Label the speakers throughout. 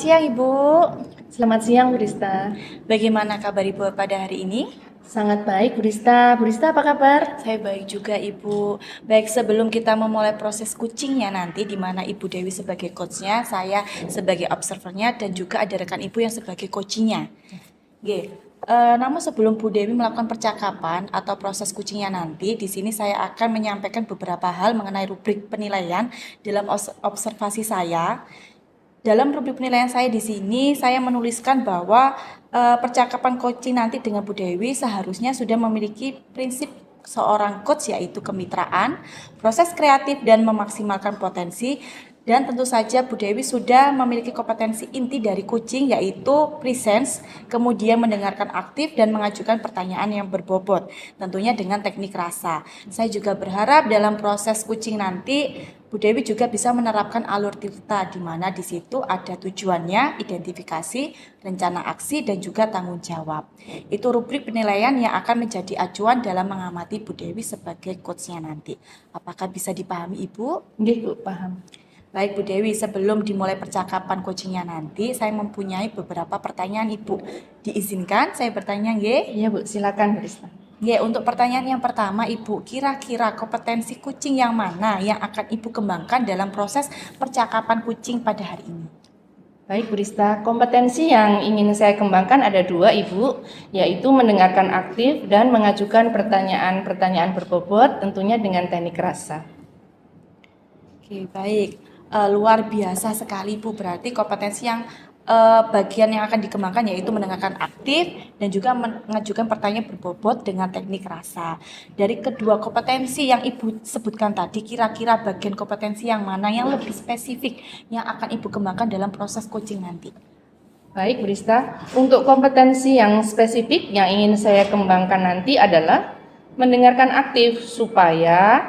Speaker 1: siang Ibu.
Speaker 2: Selamat siang, Bu Rista.
Speaker 1: Bagaimana kabar Ibu pada hari ini?
Speaker 2: Sangat baik, Bu Rista. Bu Rista, apa kabar?
Speaker 1: Saya baik juga Ibu. Baik, sebelum kita memulai proses coachingnya nanti, di mana Ibu Dewi sebagai coachnya, saya sebagai observernya, dan juga ada rekan Ibu yang sebagai coachingnya. Oke. Namun sebelum Bu Dewi melakukan percakapan atau proses coachingnya nanti, di sini saya akan menyampaikan beberapa hal mengenai rubrik penilaian dalam observasi saya. Dalam rubrik penilaian saya di sini, saya menuliskan bahwa percakapan coaching nanti dengan Bu Dewi seharusnya sudah memiliki prinsip seorang coach, yaitu kemitraan, proses kreatif dan memaksimalkan potensi. Dan tentu saja Bu Dewi sudah memiliki kompetensi inti dari coaching, yaitu presence, kemudian mendengarkan aktif dan mengajukan pertanyaan yang berbobot, tentunya dengan teknik rasa. Saya juga berharap dalam proses coaching nanti Bu Dewi juga bisa menerapkan alur tirta, di mana di situ ada tujuannya, identifikasi, rencana aksi, dan juga tanggung jawab. Itu rubrik penilaian yang akan menjadi acuan dalam mengamati Bu Dewi sebagai coachnya nanti. Apakah bisa dipahami Ibu?
Speaker 2: Nggih, Bu, paham.
Speaker 1: Baik Bu Dewi, sebelum dimulai percakapan coachingnya nanti, saya mempunyai beberapa pertanyaan Ibu. Diizinkan saya bertanya, nggih?
Speaker 2: Iya, Bu, silakan, Bu Rista.
Speaker 1: Ya, untuk pertanyaan yang pertama Ibu, kira-kira kompetensi coaching yang mana yang akan Ibu kembangkan dalam proses percakapan coaching pada hari ini?
Speaker 2: Baik, Bu Rista. Kompetensi yang ingin saya kembangkan ada dua, Ibu, yaitu mendengarkan aktif dan mengajukan pertanyaan-pertanyaan berbobot, tentunya dengan teknik rasa.
Speaker 1: Oke, baik. Luar biasa sekali Bu, berarti kompetensi yang bagian yang akan dikembangkan yaitu mendengarkan aktif dan juga mengajukan pertanyaan berbobot dengan teknik rasa. Dari kedua kompetensi yang Ibu sebutkan tadi, kira-kira bagian kompetensi yang mana yang lebih spesifik yang akan Ibu kembangkan dalam proses coaching nanti?
Speaker 2: Baik, Bu Rista. Untuk kompetensi yang spesifik yang ingin saya kembangkan nanti adalah mendengarkan aktif supaya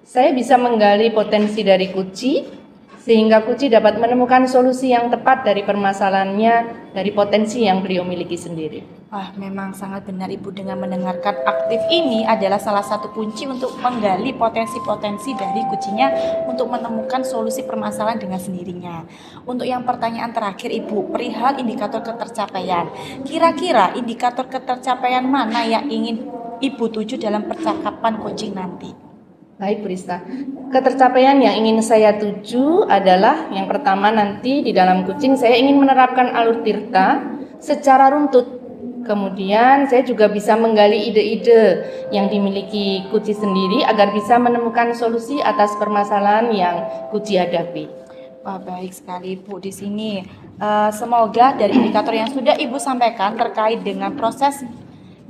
Speaker 2: saya bisa menggali potensi dari kunci, sehingga Kuci dapat menemukan solusi yang tepat dari permasalahannya, dari potensi yang beliau miliki sendiri.
Speaker 1: Wah, memang sangat benar Ibu, dengan mendengarkan aktif ini adalah salah satu kunci untuk menggali potensi-potensi dari kucinya untuk menemukan solusi permasalahan dengan sendirinya. Untuk yang pertanyaan terakhir Ibu, perihal indikator ketercapaian. Kira-kira indikator ketercapaian mana yang ingin Ibu tuju dalam percakapan coaching nanti?
Speaker 2: Baik, Bu Rista. Ketercapaian yang ingin saya tuju adalah yang pertama, nanti di dalam coaching saya ingin menerapkan alur tirta secara runtut. Kemudian saya juga bisa menggali ide-ide yang dimiliki Kuci sendiri agar bisa menemukan solusi atas permasalahan yang Kuci hadapi.
Speaker 1: Wah, baik sekali Bu. Di sini semoga dari indikator yang sudah Ibu sampaikan terkait dengan proses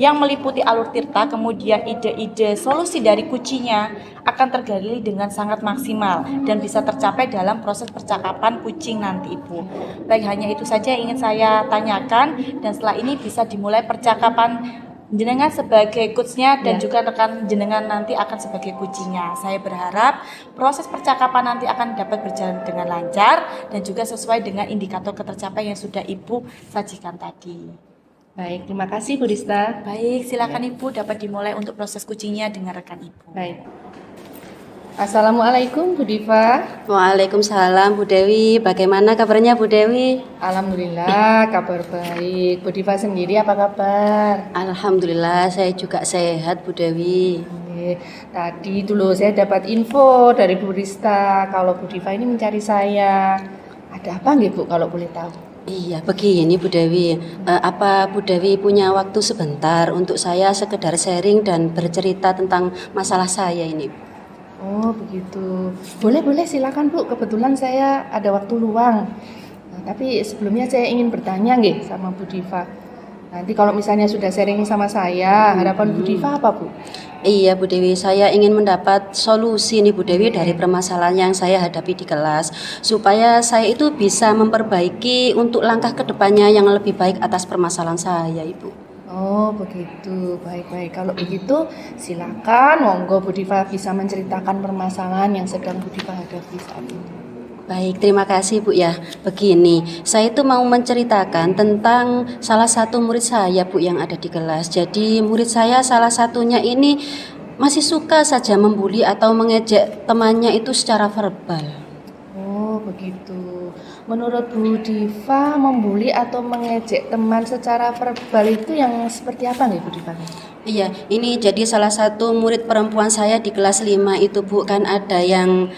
Speaker 1: yang meliputi alur tirta, kemudian ide-ide solusi dari kucinya akan tergali dengan sangat maksimal dan bisa tercapai dalam proses percakapan coaching nanti Ibu. Baik, hanya itu saja yang ingin saya tanyakan, dan setelah ini bisa dimulai percakapan jenengan sebagai coachnya dan juga rekan jenengan nanti akan sebagai coachingnya. Saya berharap proses percakapan nanti akan dapat berjalan dengan lancar dan juga sesuai dengan indikator ketercapaian yang sudah Ibu sajikan tadi.
Speaker 2: Baik, terima kasih Bu Rista.
Speaker 1: Baik, silakan Ibu dapat dimulai untuk proses coachingnya dengan rekan Ibu.
Speaker 2: Baik. Assalamualaikum Bu Diva.
Speaker 3: Waalaikumsalam Bu Dewi. Bagaimana kabarnya Bu Dewi?
Speaker 2: Alhamdulillah kabar baik. Bu Diva sendiri apa kabar?
Speaker 3: Alhamdulillah saya juga sehat Bu Dewi.
Speaker 2: Tadi dulu saya dapat info dari Bu Rista kalau Bu Diva ini mencari saya. Ada apa nggih Bu kalau boleh tahu?
Speaker 3: Iya begini Bu Dewi, apa Bu Dewi punya waktu sebentar untuk saya sekedar sharing dan bercerita tentang masalah saya ini?
Speaker 2: Oh begitu, boleh silakan Bu, kebetulan saya ada waktu luang. Tapi sebelumnya saya ingin bertanya nggih sama Bu Diva. Nanti kalau misalnya sudah sharing sama saya, harapan Bu Diva apa Bu?
Speaker 3: Iya Bu Dewi, saya ingin mendapat solusi nih Bu Dewi dari permasalahan yang saya hadapi di kelas, supaya saya itu bisa memperbaiki untuk langkah kedepannya yang lebih baik atas permasalahan saya Ibu.
Speaker 2: Oh begitu, baik. Kalau begitu silakan, monggo Bu Diva bisa menceritakan permasalahan yang sedang Bu Diva hadapi saat ini.
Speaker 3: Baik, terima kasih Bu ya. Begini, saya itu mau menceritakan tentang salah satu murid saya Bu yang ada di kelas. Jadi murid saya salah satunya ini masih suka saja membuli atau mengejek temannya itu secara verbal.
Speaker 2: Oh begitu. menurut Bu Diva membuli atau mengejek teman secara verbal itu yang seperti apa nih Bu Diva?
Speaker 3: Iya, ini jadi salah satu murid perempuan saya di kelas 5 itu Bu, kan ada yang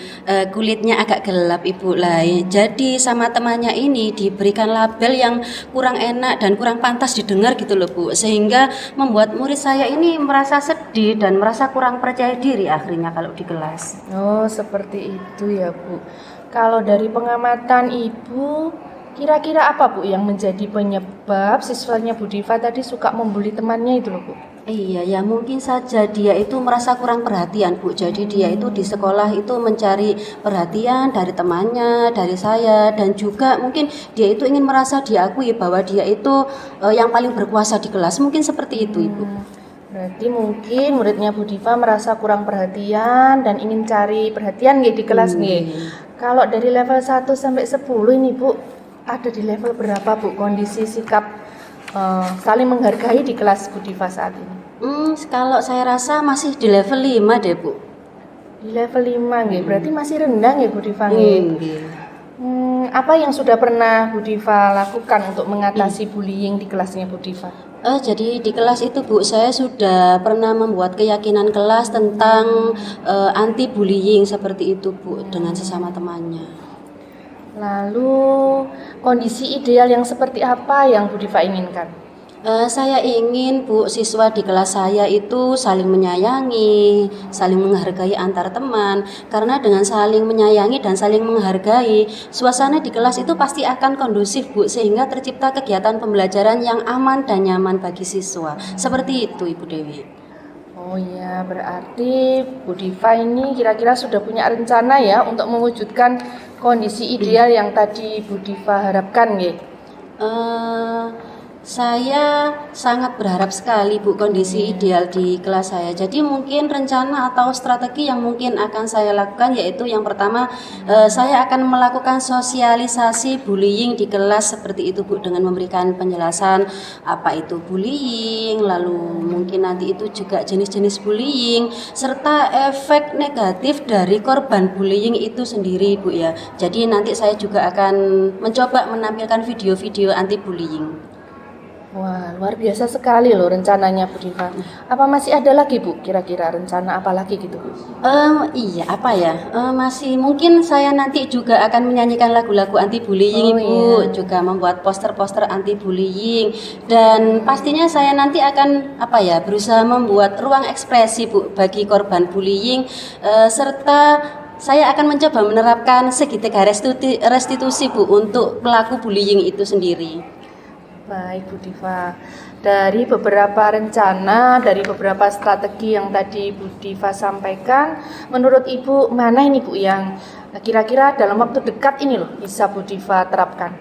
Speaker 3: kulitnya agak gelap Ibu lah. Jadi sama temannya ini diberikan label yang kurang enak dan kurang pantas didengar gitu loh Bu. Sehingga membuat murid saya ini merasa sedih dan merasa kurang percaya diri akhirnya kalau di kelas.
Speaker 2: Oh, seperti itu ya Bu. Kalau dari pengamatan Ibu, kira-kira apa Bu yang menjadi penyebab siswanya Bu Diva tadi suka membuli temannya itu loh Bu?
Speaker 3: Iya, ya mungkin saja dia itu merasa kurang perhatian Bu. Jadi dia itu di sekolah itu mencari perhatian dari temannya, dari saya, dan juga mungkin dia itu ingin merasa diakui bahwa dia itu yang paling berkuasa di kelas. Mungkin seperti itu Ibu.
Speaker 2: Berarti mungkin muridnya Bu Diva merasa kurang perhatian dan ingin cari perhatian nggih di kelas nggih. Kalau dari level 1 sampai 10 ini Bu, ada di level berapa Bu kondisi sikap saling menghargai di kelas Bu Diva saat ini?
Speaker 3: Kalau saya rasa masih di level 5 deh Bu.
Speaker 2: Di level 5 nggih, berarti masih rendah nggih Bu Diva nggih. Apa yang sudah pernah Bu Diva lakukan untuk mengatasi bullying di kelasnya Bu Diva?
Speaker 3: Jadi di kelas itu Bu, saya sudah pernah membuat keyakinan kelas tentang anti bullying seperti itu Bu, dengan sesama temannya.
Speaker 2: Lalu kondisi ideal yang seperti apa yang Bu Diva inginkan?
Speaker 3: Saya ingin Bu, siswa di kelas saya itu saling menyayangi, saling menghargai antar teman. Karena dengan saling menyayangi dan saling menghargai, suasana di kelas itu pasti akan kondusif Bu, sehingga tercipta kegiatan pembelajaran yang aman dan nyaman bagi siswa. Seperti itu Ibu Dewi.
Speaker 2: Oh iya, berarti Bu Diva ini kira-kira sudah punya rencana ya untuk mewujudkan kondisi ideal yang tadi Bu Diva harapkan nggih?
Speaker 3: Saya sangat berharap sekali Bu kondisi ideal di kelas saya. Jadi mungkin rencana atau strategi yang mungkin akan saya lakukan yaitu yang pertama, saya akan melakukan sosialisasi bullying di kelas seperti itu Bu, dengan memberikan penjelasan apa itu bullying, lalu mungkin nanti itu juga jenis-jenis bullying serta efek negatif dari korban bullying itu sendiri Bu ya. Jadi nanti saya juga akan mencoba menampilkan video-video anti bullying.
Speaker 2: Wah, luar biasa sekali loh rencananya Bu Diva. Apa masih ada lagi Bu kira-kira rencana apa lagi gitu Bu?
Speaker 3: Iya apa ya? Masih mungkin saya nanti juga akan menyanyikan lagu-lagu anti bullying Ibu, juga membuat poster-poster anti bullying, dan pastinya saya nanti akan berusaha membuat ruang ekspresi Bu bagi korban bullying, serta saya akan mencoba menerapkan segitiga restitusi Bu untuk pelaku bullying itu sendiri.
Speaker 2: Baik Bu Diva, dari beberapa rencana, dari beberapa strategi yang tadi Bu Diva sampaikan, menurut Ibu mana ini Bu yang kira-kira dalam waktu dekat ini loh bisa Bu Diva terapkan?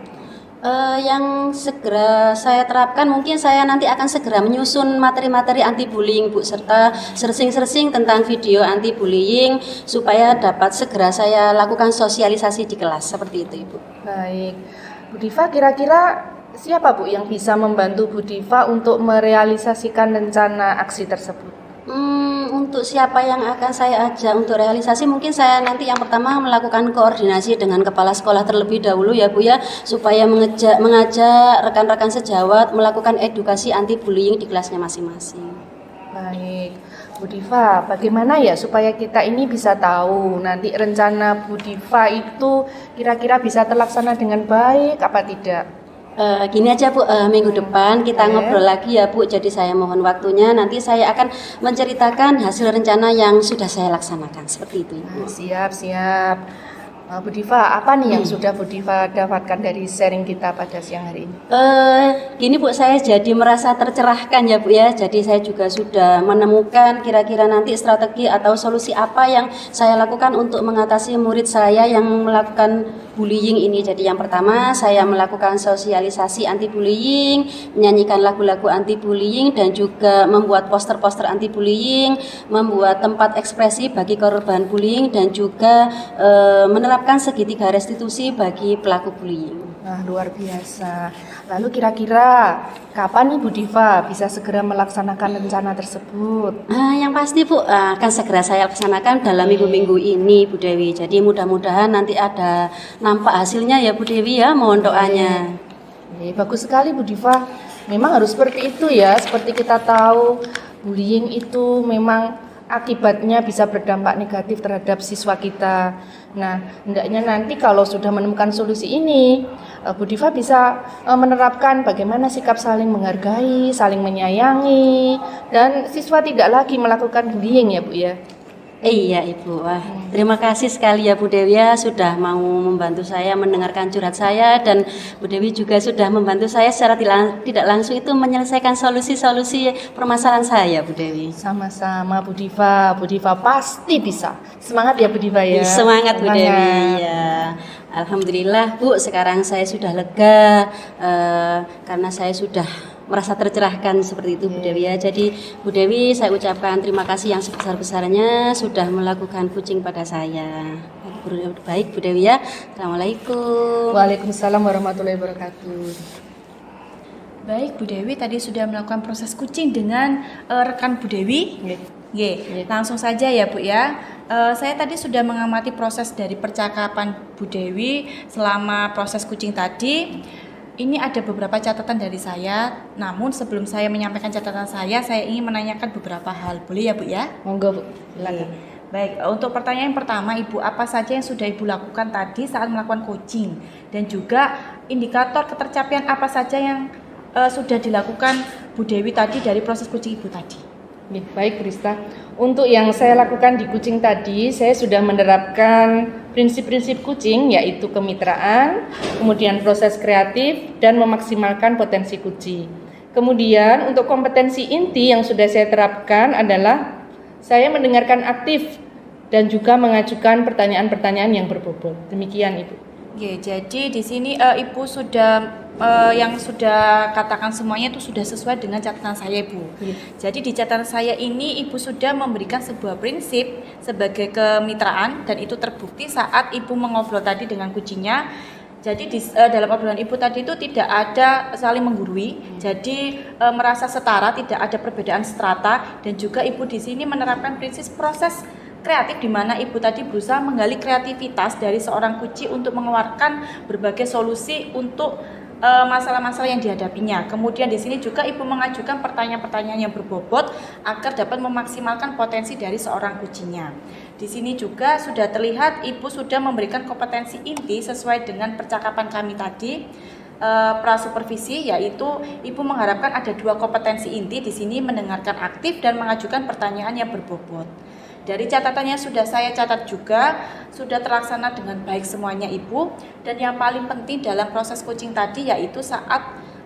Speaker 3: Yang segera saya terapkan, mungkin saya nanti akan segera menyusun materi-materi anti bullying Bu, serta searching-searching tentang video anti bullying supaya dapat segera saya lakukan sosialisasi di kelas, seperti itu Ibu.
Speaker 2: Baik, Bu Diva, kira-kira siapa Bu yang bisa membantu Bu Diva untuk merealisasikan rencana aksi tersebut?
Speaker 3: Untuk siapa yang akan saya ajak untuk realisasi, mungkin saya nanti yang pertama melakukan koordinasi dengan kepala sekolah terlebih dahulu ya Bu ya, supaya mengajak rekan-rekan sejawat melakukan edukasi anti bullying di kelasnya masing-masing.
Speaker 2: Baik, Bu Diva, bagaimana ya supaya kita ini bisa tahu nanti rencana Bu Diva itu kira-kira bisa terlaksana dengan baik apa tidak?
Speaker 3: Gini aja Bu, minggu depan kita ngobrol lagi ya Bu. Jadi saya mohon waktunya, nanti saya akan menceritakan hasil rencana yang sudah saya laksanakan, seperti itu Ibu.
Speaker 2: Siap. Bu Diva, apa nih yang sudah Bu Diva dapatkan dari sharing kita pada siang hari ini?
Speaker 3: Gini Bu, saya jadi merasa tercerahkan ya Bu ya. Jadi saya juga sudah menemukan kira-kira nanti strategi atau solusi apa yang saya lakukan untuk mengatasi murid saya yang melakukan bullying ini. Jadi yang pertama, saya melakukan sosialisasi anti bullying, menyanyikan lagu-lagu anti bullying, dan juga membuat poster-poster anti bullying, membuat tempat ekspresi bagi korban bullying, dan juga menerapkan menerapkan segitiga restitusi bagi pelaku bullying.
Speaker 2: Nah, luar biasa. Lalu kira-kira kapan nih Bu Diva bisa segera melaksanakan rencana tersebut?
Speaker 3: Yang pasti Bu, akan segera saya laksanakan dalam minggu-minggu ini Bu Dewi. Jadi mudah-mudahan nanti ada nampak hasilnya ya Bu Dewi ya, mohon doanya.
Speaker 2: Bagus sekali Bu Diva. Memang harus seperti itu ya. Seperti kita tahu, bullying itu memang akibatnya bisa berdampak negatif terhadap siswa kita. Nah, hendaknya nanti kalau sudah menemukan solusi ini, Bu Diva bisa menerapkan bagaimana sikap saling menghargai, saling menyayangi, dan siswa tidak lagi melakukan bullying ya Bu ya.
Speaker 3: Iya Ibu, wah terima kasih sekali ya Bu Dewi ya sudah mau membantu saya mendengarkan curhat saya, dan Bu Dewi juga sudah membantu saya secara tidak langsung itu menyelesaikan solusi-solusi permasalahan saya Bu Dewi.
Speaker 2: Sama-sama Bu Diva pasti bisa. Semangat ya Bu Diva ya.
Speaker 3: Semangat Bu Dewi ya. Alhamdulillah Bu, sekarang saya sudah lega karena saya sudah merasa tercerahkan seperti itu Bu Dewi ya. Jadi Bu Dewi saya ucapkan terima kasih yang sebesar-besarnya sudah melakukan coaching pada saya. Baik Bu Dewi ya. Assalamualaikum.
Speaker 2: Waalaikumsalam warahmatullahi wabarakatuh.
Speaker 1: Baik, Bu Dewi tadi sudah melakukan proses coaching dengan rekan Bu Dewi. Langsung saja ya Bu ya. Saya tadi sudah mengamati proses dari percakapan Bu Dewi selama proses coaching tadi. Ini ada beberapa catatan dari saya. Namun sebelum saya menyampaikan catatan saya ingin menanyakan beberapa hal. Boleh ya Bu ya?
Speaker 2: Monggo Bu, silakan.
Speaker 1: Baik, untuk pertanyaan yang pertama Ibu, apa saja yang sudah Ibu lakukan tadi saat melakukan coaching? Dan juga indikator ketercapaian apa saja yang sudah dilakukan Bu Dewi tadi dari proses coaching Ibu tadi?
Speaker 2: Baik Bu Rista, untuk yang saya lakukan di coaching tadi, saya sudah menerapkan prinsip-prinsip coaching, yaitu kemitraan, kemudian proses kreatif, dan memaksimalkan potensi coaching. Kemudian untuk kompetensi inti yang sudah saya terapkan adalah saya mendengarkan aktif dan juga mengajukan pertanyaan-pertanyaan yang berbobot. Demikian Ibu.
Speaker 1: Oke, jadi di sini Ibu sudah yang sudah katakan semuanya itu sudah sesuai dengan catatan saya Ibu. Jadi di catatan saya ini Ibu sudah memberikan sebuah prinsip sebagai kemitraan, dan itu terbukti saat Ibu mengobrol tadi dengan kucingnya. Jadi dalam obrolan Ibu tadi itu tidak ada saling menggurui, jadi merasa setara, tidak ada perbedaan strata, dan juga Ibu di sini menerapkan prinsip proses kreatif di mana Ibu tadi berusaha menggali kreativitas dari seorang kucing untuk mengeluarkan berbagai solusi untuk masalah-masalah yang dihadapinya. Kemudian di sini juga Ibu mengajukan pertanyaan-pertanyaan yang berbobot agar dapat memaksimalkan potensi dari seorang kucingnya. Di sini juga sudah terlihat Ibu sudah memberikan kompetensi inti sesuai dengan percakapan kami tadi. Prasupervisi, yaitu Ibu mengharapkan ada 2 kompetensi inti di sini, mendengarkan aktif dan mengajukan pertanyaan yang berbobot. Dari catatannya sudah saya catat juga, sudah terlaksana dengan baik semuanya Ibu. Dan yang paling penting dalam proses coaching tadi yaitu saat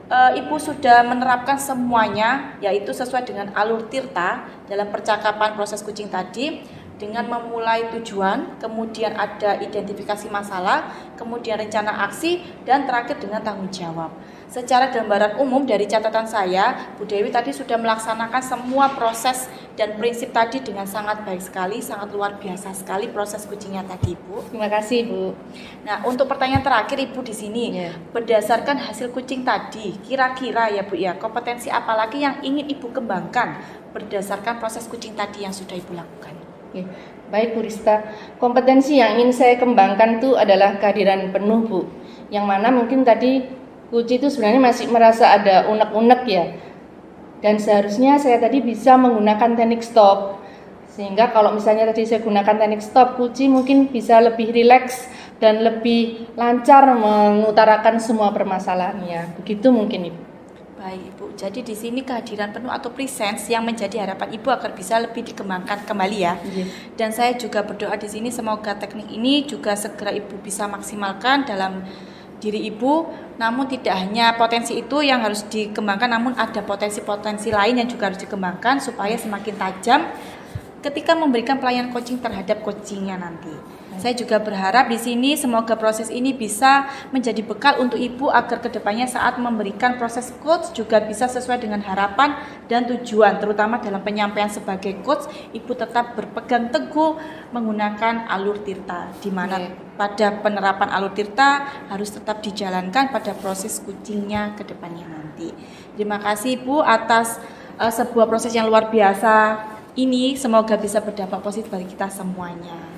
Speaker 1: Ibu sudah menerapkan semuanya, yaitu sesuai dengan alur Tirta dalam percakapan proses coaching tadi, dengan memulai tujuan, kemudian ada identifikasi masalah, kemudian rencana aksi, dan terakhir dengan tanggung jawab. Secara gambaran umum dari catatan saya, Bu Dewi tadi sudah melaksanakan semua proses dan prinsip tadi dengan sangat baik sekali, sangat luar biasa sekali proses coachingnya tadi, Bu.
Speaker 2: Terima kasih Bu.
Speaker 1: Nah, untuk pertanyaan terakhir Ibu di sini, berdasarkan hasil coaching tadi, kira-kira ya Bu ya, kompetensi apa lagi yang ingin Ibu kembangkan berdasarkan proses coaching tadi yang sudah Ibu lakukan?
Speaker 2: Baik Bu Rista, kompetensi yang ingin saya kembangkan itu adalah kehadiran penuh Bu, yang mana mungkin tadi kucing itu sebenarnya masih merasa ada unek-unek ya, dan seharusnya saya tadi bisa menggunakan teknik stop, sehingga kalau misalnya tadi saya gunakan teknik stop, kucing mungkin bisa lebih rileks dan lebih lancar mengutarakan semua permasalahannya. Begitu mungkin Ibu.
Speaker 1: Baik Ibu, jadi di sini kehadiran penuh atau presence yang menjadi harapan Ibu agar bisa lebih dikembangkan kembali ya. Dan saya juga berdoa di sini semoga teknik ini juga segera Ibu bisa maksimalkan dalam diri Ibu. Namun tidak hanya potensi itu yang harus dikembangkan, namun ada potensi-potensi lain yang juga harus dikembangkan supaya semakin tajam ketika memberikan pelayanan coaching terhadap coachingnya nanti. Saya juga berharap di sini semoga proses ini bisa menjadi bekal untuk Ibu agar kedepannya saat memberikan proses coach juga bisa sesuai dengan harapan dan tujuan, terutama dalam penyampaian sebagai coach, Ibu tetap berpegang teguh menggunakan alur tirta, di mana pada penerapan alur tirta harus tetap dijalankan pada proses coachingnya kedepannya nanti. Terima kasih Ibu atas sebuah proses yang luar biasa ini, semoga bisa berdampak positif bagi kita semuanya.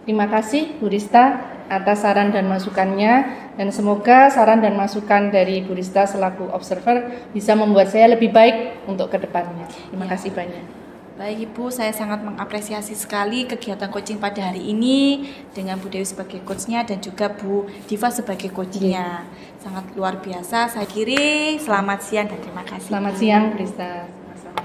Speaker 2: Terima kasih Bu Rista atas saran dan masukannya, dan semoga saran dan masukan dari Bu Rista selaku observer bisa membuat saya lebih baik untuk kedepannya. Terima kasih banyak.
Speaker 1: Baik Ibu, saya sangat mengapresiasi sekali kegiatan coaching pada hari ini dengan Bu Dewi sebagai coachnya dan juga Bu Diva sebagai coachnya. Sangat luar biasa. Saya kiri, selamat siang dan terima kasih.
Speaker 2: Selamat siang Bu Rista. Sama-sama.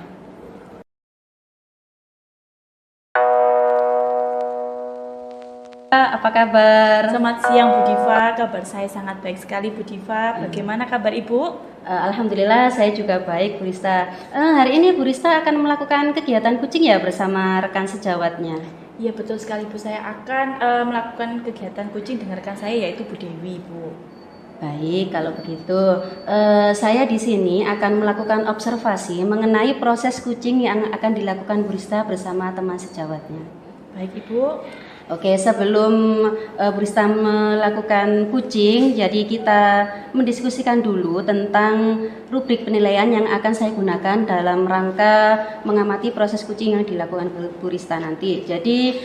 Speaker 3: Apa kabar?
Speaker 1: Selamat siang Bu Diva, kabar saya sangat baik sekali Bu Diva. Bagaimana kabar Ibu?
Speaker 3: Alhamdulillah saya juga baik Bu Rista. Hari ini Bu Rista akan melakukan kegiatan coaching ya bersama rekan sejawatnya.
Speaker 1: Iya betul sekali Bu, saya akan melakukan kegiatan coaching dengan rekan saya yaitu Bu Dewi Bu.
Speaker 3: Baik, kalau begitu saya di sini akan melakukan observasi mengenai proses coaching yang akan dilakukan Bu Rista bersama teman sejawatnya.
Speaker 1: Baik Ibu.
Speaker 3: Oke, sebelum Bu Rista melakukan coaching, jadi kita mendiskusikan dulu tentang rubrik penilaian yang akan saya gunakan dalam rangka mengamati proses coaching yang dilakukan Bu Rista nanti. Jadi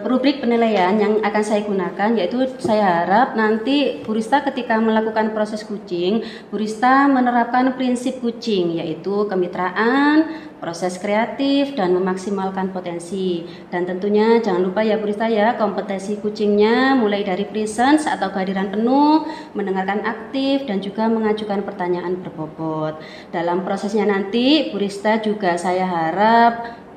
Speaker 3: rubrik penilaian yang akan saya gunakan yaitu saya harap nanti Bu Rista ketika melakukan proses coaching, Bu Rista menerapkan prinsip coaching yaitu kemitraan, proses kreatif, dan memaksimalkan potensi. Dan tentunya jangan lupa ya Bu Rista ya, kompetensi coachingnya mulai dari presence atau kehadiran penuh, mendengarkan aktif, dan juga mengajukan pertanyaan berbobot. Dalam prosesnya nanti Bu Rista juga saya harap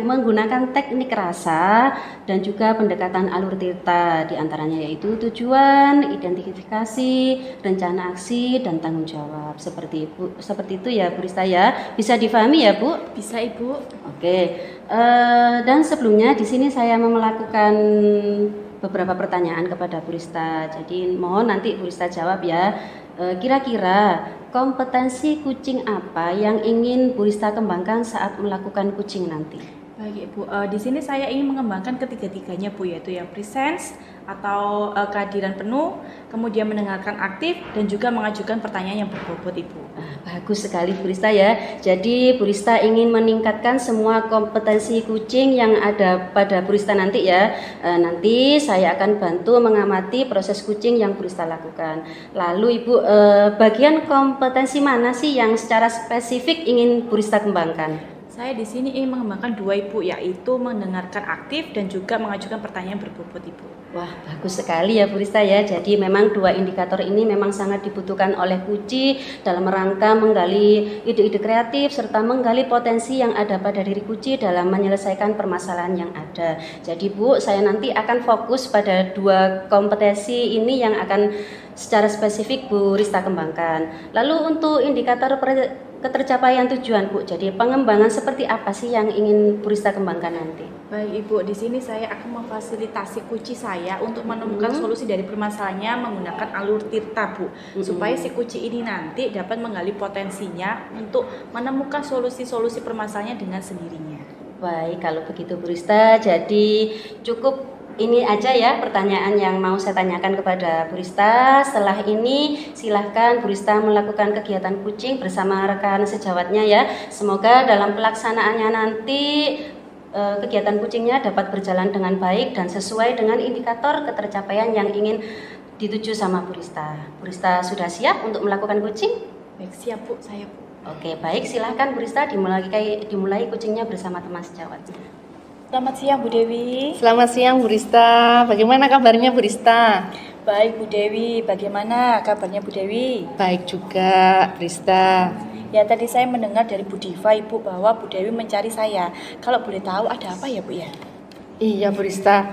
Speaker 3: menggunakan teknik rasa dan juga pendekatan alur tirta, diantaranya yaitu tujuan, identifikasi, rencana aksi, dan tanggung jawab. Seperti itu ya Bu Rista ya. Bisa difahami ya Bu?
Speaker 1: Bisa Ibu.
Speaker 3: Oke. Dan sebelumnya di sini saya mau melakukan beberapa pertanyaan kepada Bu Rista. Jadi mohon nanti Bu Rista jawab ya. Kira-kira kompetensi coaching apa yang ingin Bu Rista kembangkan saat melakukan coaching nanti?
Speaker 1: Baik Ibu, di sini saya ingin mengembangkan ketiga-tiganya Bu, yaitu yang presence atau kehadiran penuh, kemudian mendengarkan aktif, dan juga mengajukan pertanyaan yang berbobot Ibu.
Speaker 3: Bagus sekali Bu Rista ya. Jadi Bu Rista ingin meningkatkan semua kompetensi coaching yang ada pada Bu Rista nanti ya. Nanti saya akan bantu mengamati proses coaching yang Bu Rista lakukan. Lalu Ibu, bagian kompetensi mana sih yang secara spesifik ingin Bu Rista kembangkan?
Speaker 1: Saya di sini ingin mengembangkan dua Ibu, yaitu mendengarkan aktif dan juga mengajukan pertanyaan berbobot Ibu.
Speaker 3: Wah, bagus sekali ya Bu Rista ya. Jadi memang dua indikator ini memang sangat dibutuhkan oleh Kuci dalam rangka menggali ide-ide kreatif serta menggali potensi yang ada pada diri Kuci dalam menyelesaikan permasalahan yang ada. Jadi Bu, saya nanti akan fokus pada dua kompetensi ini yang akan secara spesifik Bu Rista kembangkan. Lalu untuk indikator ketercapaian tujuan Bu, jadi pengembangan seperti apa sih yang ingin Bu Rista kembangkan nanti?
Speaker 1: Baik Ibu, di sini saya akan memfasilitasi Kuci saya untuk menemukan solusi dari permasalahannya menggunakan alur tirta Bu, supaya si Kuci ini nanti dapat menggali potensinya untuk menemukan solusi-solusi permasalahannya dengan sendirinya.
Speaker 3: Baik, kalau begitu Bu Rista, jadi cukup ini aja ya pertanyaan yang mau saya tanyakan kepada Bu Rista. Setelah ini silahkan Bu Rista melakukan kegiatan coaching bersama rekan sejawatnya ya. Semoga dalam pelaksanaannya nanti kegiatan coachingnya dapat berjalan dengan baik dan sesuai dengan indikator ketercapaian yang ingin dituju sama Bu Rista. Bu Rista sudah siap untuk melakukan coaching?
Speaker 1: Baik, siap Bu, saya Bu.
Speaker 3: Oke, baik, silahkan Bu Rista dimulai coachingnya bersama teman sejawatnya.
Speaker 1: Selamat siang Bu Dewi.
Speaker 2: Selamat siang Bu Rista. Bagaimana kabarnya Bu Rista?
Speaker 1: Baik Bu Dewi, bagaimana kabarnya Bu Dewi?
Speaker 2: Baik juga Bu Rista.
Speaker 1: Ya, tadi saya mendengar dari Bu Diva Ibu bahwa Bu Dewi mencari saya. Kalau boleh tahu ada apa ya Bu ya?
Speaker 2: Iya Bu Rista,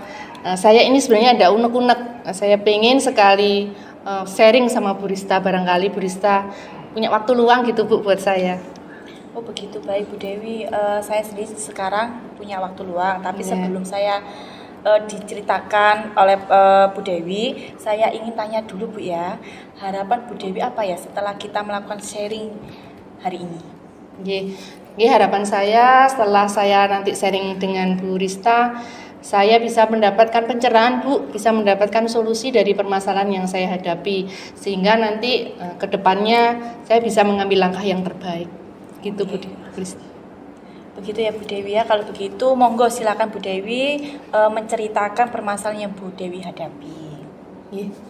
Speaker 2: saya ini sebenarnya ada unek-unek. Saya pengen sekali sharing sama Bu Rista. Barangkali Bu Rista punya waktu luang gitu Bu buat saya.
Speaker 1: Oh begitu, baik Bu Dewi. Saya sendiri sekarang punya waktu luang, tapi
Speaker 2: Iya.
Speaker 1: sebelum saya diceritakan oleh Bu Dewi, saya ingin tanya dulu Bu ya, harapan Bu Dewi apa ya setelah kita melakukan sharing hari ini?
Speaker 2: Harapan saya setelah saya nanti sharing dengan Bu Rista, saya bisa mendapatkan pencerahan Bu, bisa mendapatkan solusi dari permasalahan yang saya hadapi, sehingga nanti ke depannya saya bisa mengambil langkah yang terbaik. Gitu Bu Rista.
Speaker 1: Begitu ya Bu Dewi ya. Kalau begitu monggo silakan Bu Dewi menceritakan permasalahan yang Bu Dewi hadapi.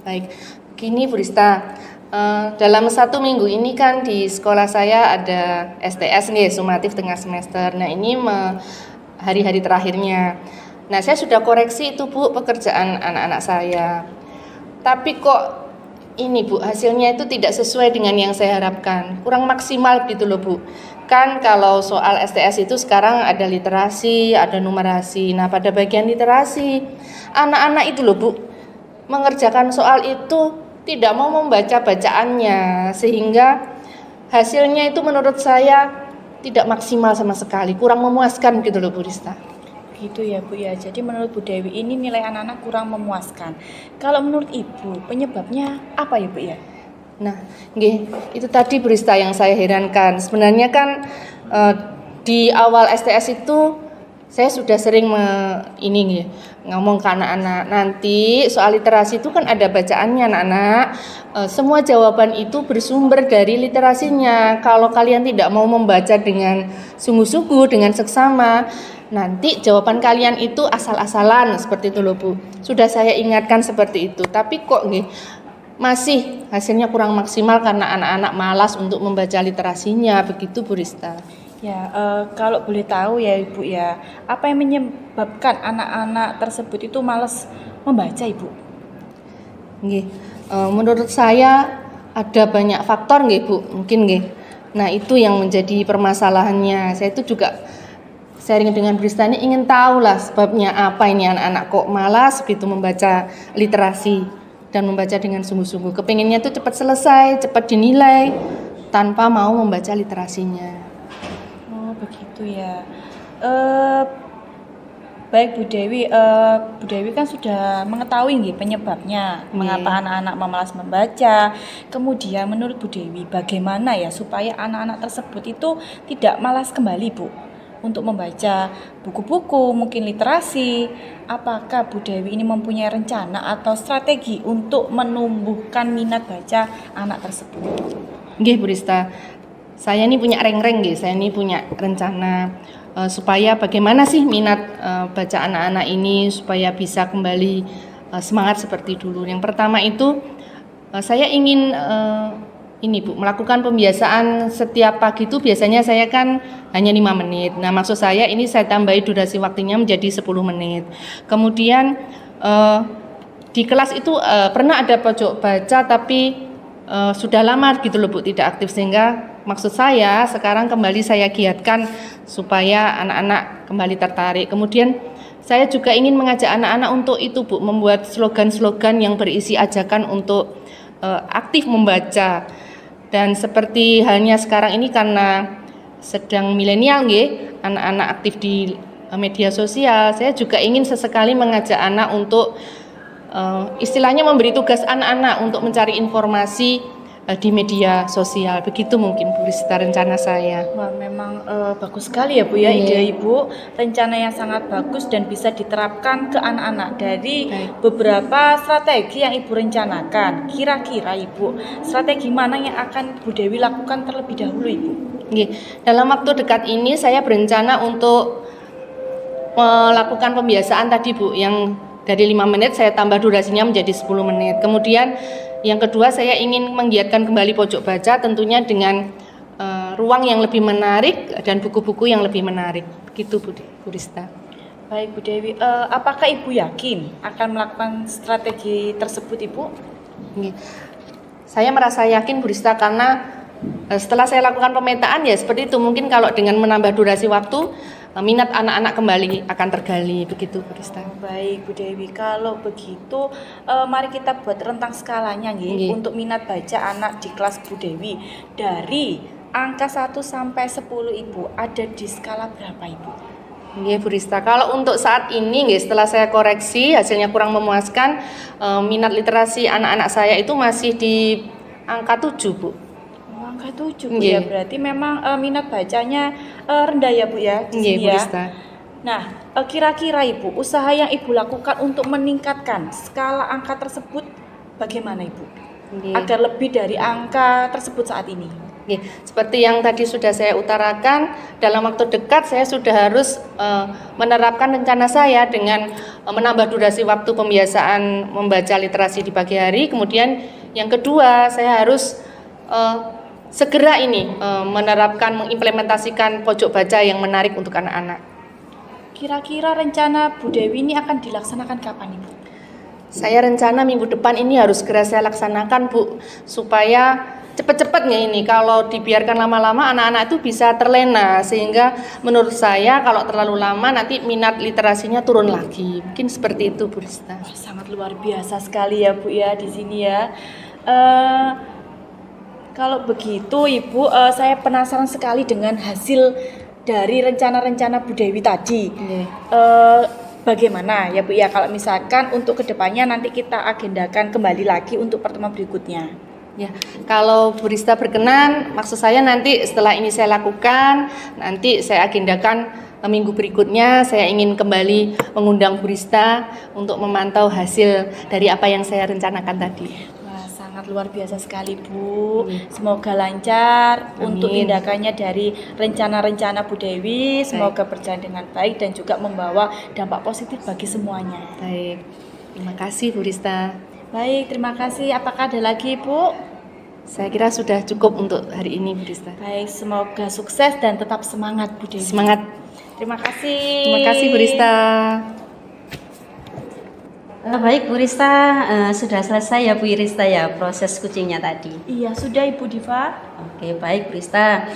Speaker 2: Baik. Gini Bu Rista, dalam 1 minggu ini kan di sekolah saya ada STS nih, sumatif tengah semester. Nah ini hari-hari terakhirnya. Nah saya sudah koreksi itu Bu pekerjaan anak-anak saya. Tapi kok ini Bu, hasilnya itu tidak sesuai dengan yang saya harapkan, kurang maksimal gitu loh Bu. Kan kalau soal STS itu sekarang ada literasi, ada numerasi. Nah pada bagian literasi, anak-anak itu loh Bu, mengerjakan soal itu tidak mau membaca bacaannya, sehingga hasilnya itu menurut saya tidak maksimal sama sekali, kurang memuaskan gitu loh Bu Rista.
Speaker 1: Gitu ya Bu ya. Jadi menurut Bu Dewi ini nilai anak-anak kurang memuaskan. Kalau menurut Ibu penyebabnya apa ya Bu ya?
Speaker 2: Nah, itu tadi Bu Rista yang saya herankan. Sebenarnya kan di awal STS itu saya sudah sering ngomong ke anak-anak, nanti soal literasi itu kan ada bacaannya anak-anak. Semua jawaban itu bersumber dari literasinya. Kalau kalian tidak mau membaca dengan sungguh-sungguh, dengan seksama, nanti jawaban kalian itu asal-asalan seperti itu loh Bu. Sudah saya ingatkan seperti itu, tapi kok masih hasilnya kurang maksimal karena anak-anak malas untuk membaca literasinya, begitu Bu Rista.
Speaker 1: Ya, kalau boleh tahu ya Ibu ya, apa yang menyebabkan anak-anak tersebut itu malas membaca Ibu?
Speaker 2: Menurut saya ada banyak faktor Bu, mungkin. Nah itu yang menjadi permasalahannya. Saya itu juga sharing dengan Bu Rista ini ingin tahu lah sebabnya apa ini anak-anak kok malas begitu membaca literasi dan membaca dengan sungguh-sungguh. Kepinginnya itu cepat selesai, cepat dinilai tanpa mau membaca literasinya.
Speaker 1: Oh begitu ya. Baik Bu Dewi, Bu Dewi kan sudah mengetahui penyebabnya mengapa anak-anak malas membaca. Kemudian menurut Bu Dewi bagaimana ya supaya anak-anak tersebut itu tidak malas kembali Bu untuk membaca buku-buku, mungkin literasi. Apakah Bu Dewi ini mempunyai rencana atau strategi untuk menumbuhkan minat baca anak tersebut?
Speaker 2: Bu Rista, saya ini punya saya ini punya rencana supaya bagaimana sih minat baca anak-anak ini supaya bisa kembali semangat seperti dulu. Yang pertama itu saya ingin Bu, melakukan pembiasaan setiap pagi itu biasanya saya kan hanya 5 menit. Nah maksud saya ini saya tambahi durasi waktunya menjadi 10 menit. Kemudian di kelas itu pernah ada pojok baca tapi sudah lama gitu loh Bu tidak aktif, sehingga maksud saya sekarang kembali saya giatkan supaya anak-anak kembali tertarik. Kemudian saya juga ingin mengajak anak-anak untuk itu Bu, membuat slogan-slogan yang berisi ajakan untuk aktif membaca. Dan seperti halnya sekarang ini karena sedang milenial anak-anak aktif di media sosial, saya juga ingin sesekali mengajak anak untuk istilahnya memberi tugas anak-anak untuk mencari informasi di media sosial. Begitu mungkin Bu Rista rencana saya.
Speaker 1: Wah, memang bagus sekali ya Bu ya, ide Ibu, rencana yang sangat bagus dan bisa diterapkan ke anak-anak. Dari beberapa strategi yang Ibu rencanakan, kira-kira Ibu strategi mana yang akan Bu Dewi lakukan terlebih dahulu Ibu?
Speaker 2: Dalam waktu dekat ini saya berencana untuk melakukan pembiasaan tadi Bu, yang dari 5 menit saya tambah durasinya menjadi 10 menit. Kemudian yang kedua saya ingin menggiatkan kembali pojok baca, tentunya dengan ruang yang lebih menarik dan buku-buku yang lebih menarik. Begitu Bu Rista.
Speaker 1: Baik Bu Dewi, apakah Ibu yakin akan melakukan strategi tersebut Ibu?
Speaker 2: Saya merasa yakin Bu Rista karena setelah saya lakukan pemetaan ya seperti itu. Mungkin kalau dengan menambah durasi waktu, minat anak-anak kembali akan tergali, begitu Bu Rista.
Speaker 1: Baik Bu Dewi, kalau begitu mari kita buat rentang skalanya untuk minat baca anak di kelas Bu Dewi. Dari angka 1 sampai 10 Ibu ada di skala berapa Ibu?
Speaker 2: Nggih, Bu Rista. Kalau untuk saat ini nggih, setelah saya koreksi hasilnya kurang memuaskan, minat literasi anak-anak saya itu masih di angka 7, Bu.
Speaker 1: Oh, angka 7 Bu
Speaker 2: Nggih.
Speaker 1: ya. Berarti memang minat bacanya rendah ya Bu ya di
Speaker 2: Nggih,
Speaker 1: sini
Speaker 2: Bu
Speaker 1: ya.
Speaker 2: Rista.
Speaker 1: Nah, kira-kira Ibu, usaha yang Ibu lakukan untuk meningkatkan skala angka tersebut bagaimana Ibu?
Speaker 2: Nggih.
Speaker 1: Agar lebih dari angka tersebut saat ini.
Speaker 2: Nggih, seperti yang tadi sudah saya utarakan, dalam waktu dekat saya sudah harus menerapkan rencana saya dengan menambah durasi waktu pembiasaan membaca literasi di pagi hari. Kemudian yang kedua, saya harus segera menerapkan, mengimplementasikan pojok baca yang menarik untuk anak-anak.
Speaker 1: Kira-kira rencana Bu Dewi ini akan dilaksanakan kapan Ibu?
Speaker 2: Saya rencana minggu depan ini harus segera saya laksanakan, Bu, supaya cepet-cepetnya ini. Kalau dibiarkan lama-lama anak-anak itu bisa terlena, sehingga menurut saya kalau terlalu lama nanti minat literasinya turun lagi. Mungkin seperti itu, Bu Rista.
Speaker 1: Wah, sangat luar biasa sekali ya Bu ya di sini ya. Kalau begitu Ibu, saya penasaran sekali dengan hasil dari rencana-rencana Bu Dewi tadi. Bagaimana ya Bu ya kalau misalkan untuk kedepannya nanti kita agendakan kembali lagi untuk pertemuan berikutnya.
Speaker 2: Ya, kalau Bu Rista berkenan, maksud saya nanti setelah ini saya lakukan, nanti saya agendakan minggu berikutnya saya ingin kembali mengundang Bu Rista untuk memantau hasil dari apa yang saya rencanakan tadi.
Speaker 1: Wah, sangat luar biasa sekali Bu. Semoga lancar untuk tindakannya dari rencana-rencana Bu Dewi. Semoga berjalan dengan baik dan juga membawa dampak positif bagi semuanya.
Speaker 2: Baik, terima kasih Bu Rista.
Speaker 1: Baik, terima kasih. Apakah ada lagi Bu?
Speaker 2: Saya kira sudah cukup untuk hari ini Bu Rista.
Speaker 1: Baik, semoga sukses dan tetap semangat Bu Dewi.
Speaker 2: Semangat.
Speaker 1: Terima kasih.
Speaker 2: Terima kasih Bu Rista.
Speaker 3: Baik Bu Rista, sudah selesai ya Bu Rista ya proses kucingnya tadi.
Speaker 1: Iya, sudah Ibu Diva.
Speaker 3: Oke, baik Bu Rista.